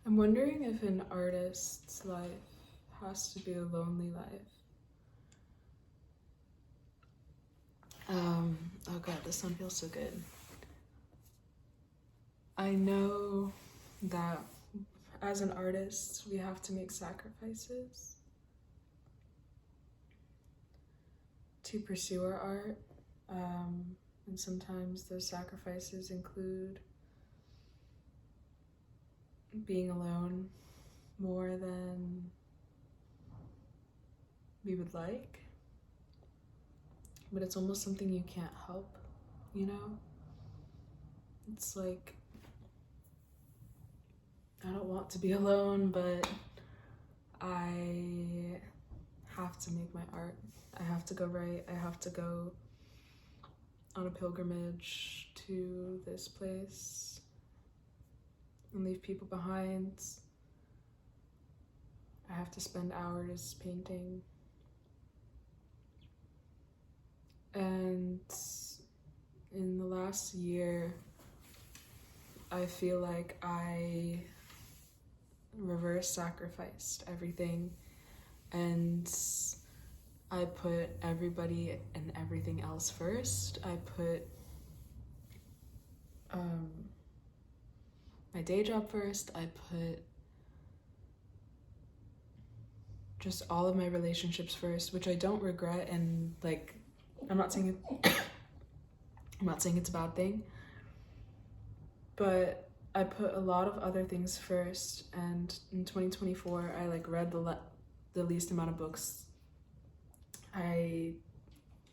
I'm wondering if an artist's life has to be a lonely life. Oh god, this one feels so good. I know that as an artist, we have to make sacrifices to pursue our art. And sometimes those sacrifices include being alone more than we would like. But it's almost something you can't help, you know? It's like, I don't want to be alone, but I have to make my art. I have to go write. I have to go on a pilgrimage to this place and leave people behind. I have to spend hours painting. And in the last year, I feel like I reverse sacrificed everything, and I put everybody and everything else first. I put my day job first. I put just all of my relationships first, which I don't regret. And like, I'm not saying it's a bad thing, but I put a lot of other things first. And in 2024, I like read the least amount of books. I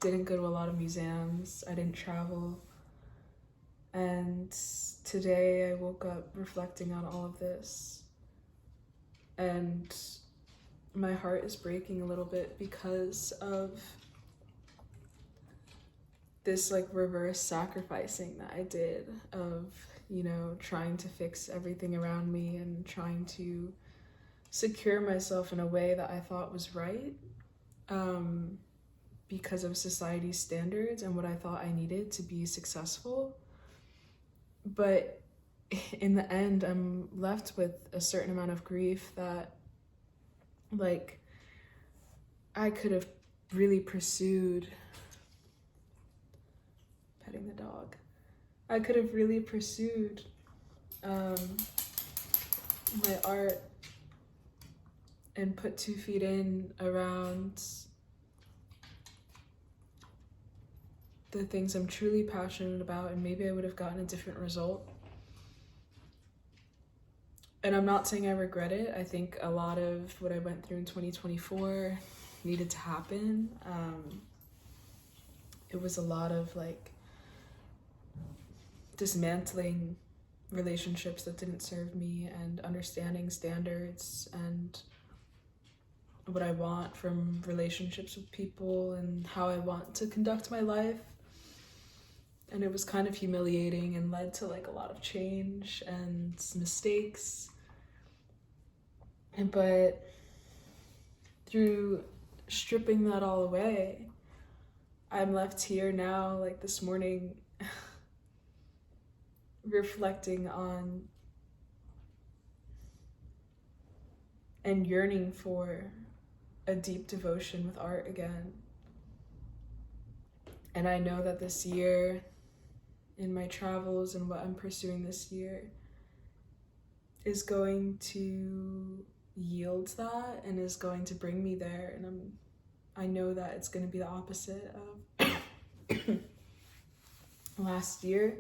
didn't go to a lot of museums. I didn't travel. And today I woke up reflecting on all of this, and my heart is breaking a little bit because of this like reverse sacrificing that I did of, you know, trying to fix everything around me and trying to secure myself in a way that I thought was right, because of society's standards and what I thought I needed to be successful. But in the end, I'm left with a certain amount of grief that, like, I could have really pursued petting the dog. I could have really pursued my art and put 2 feet in around the things I'm truly passionate about, and maybe I would have gotten a different result. And I'm not saying I regret it. I think a lot of what I went through in 2024 needed to happen. It was a lot of like dismantling relationships that didn't serve me and understanding standards and what I want from relationships with people and how I want to conduct my life. And it was kind of humiliating and led to like a lot of change and mistakes. But through stripping that all away, I'm left here now, like this morning, reflecting on and yearning for a deep devotion with art again. And I know that this year, in my travels and what I'm pursuing this year, is going to yield that and is going to bring me there. And I know that it's going to be the opposite of last year.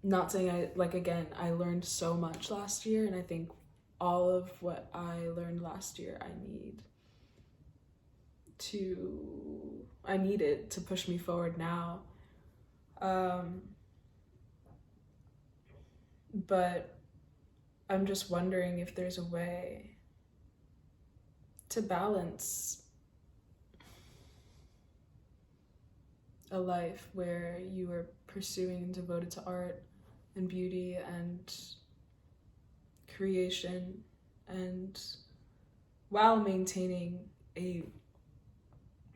Not saying I learned so much last year, and I think all of what I learned last year I need it to push me forward now. But I'm just wondering if there's a way to balance a life where you are pursuing and devoted to art and beauty and creation, and while maintaining a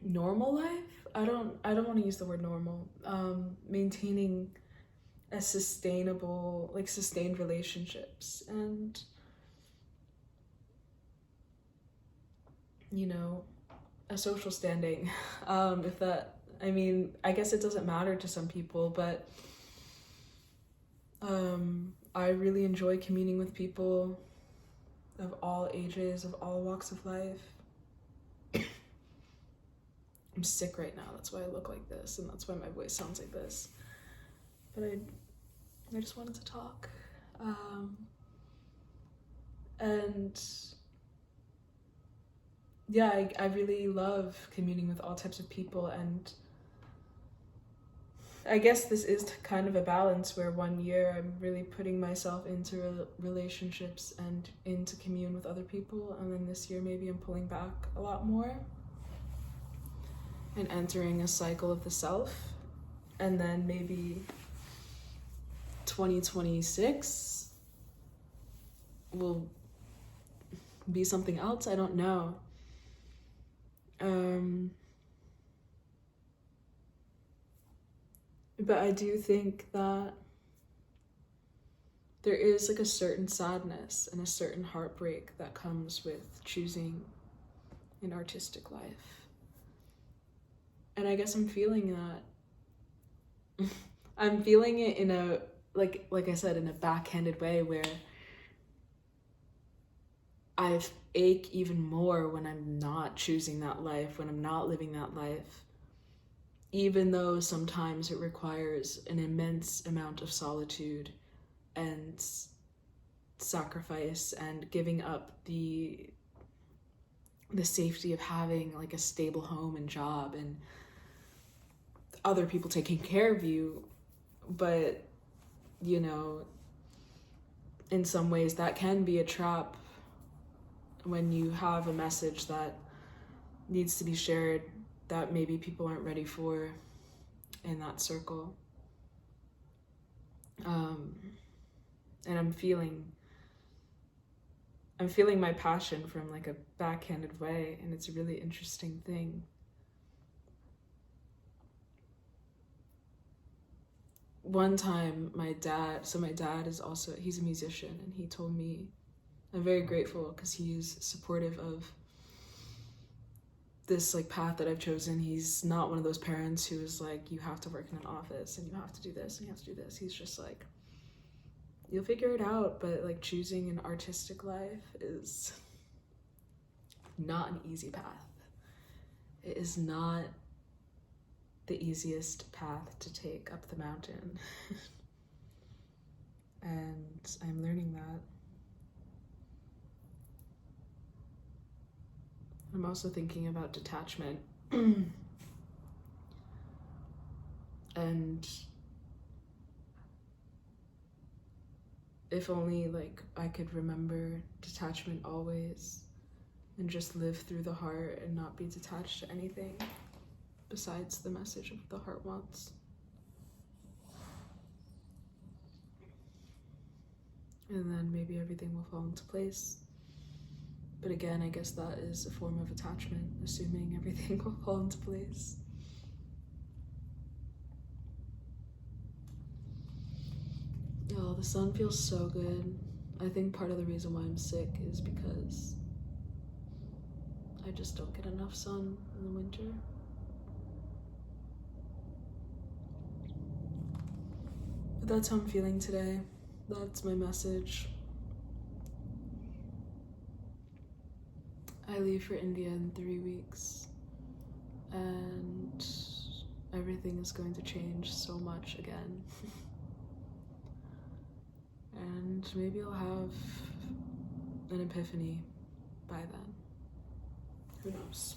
normal life. I don't want to use the word normal. Maintaining as sustainable, like sustained relationships, and you know, a social standing. If that, I mean, I guess it doesn't matter to some people, but I really enjoy communing with people of all ages, of all walks of life. I'm sick right now, that's why I look like this, and that's why my voice sounds like this. But I just wanted to talk. And yeah, I really love communing with all types of people, and I guess this is kind of a balance where 1 year I'm really putting myself into relationships and into commune with other people, and then this year maybe I'm pulling back a lot more and entering a cycle of the self, and then maybe 2026 will be something else. I don't know. But I do think that there is like a certain sadness and a certain heartbreak that comes with choosing an artistic life. And I guess I'm feeling that. I'm feeling it in a, like I said, in a backhanded way, where I ache even more when I'm not choosing that life, when I'm not living that life, even though sometimes it requires an immense amount of solitude and sacrifice and giving up the safety of having like a stable home and job and other people taking care of you. But you know, in some ways that can be a trap when you have a message that needs to be shared that maybe people aren't ready for in that circle. And I'm feeling my passion from like a backhanded way, and it's a really interesting thing. One time my dad is also, he's a musician, and he told me, I'm very grateful because he's supportive of this like path that I've chosen. He's not one of those parents who is like, you have to work in an office and you have to do this and you have to do this. He's just like, you'll figure it out, but like choosing an artistic life is not an easy path. It is not the easiest path to take up the mountain. And I'm learning that. I'm also thinking about detachment. And if only like I could remember detachment always and just live through the heart and not be detached to anything besides the message of the heart wants. And then maybe everything will fall into place. But again, I guess that is a form of attachment, assuming everything will fall into place. Oh, the sun feels so good. I think part of the reason why I'm sick is because I just don't get enough sun in the winter. But that's how I'm feeling today. That's my message. I leave for India in 3 weeks, and everything is going to change so much again. And maybe I'll have an epiphany by then. Who knows?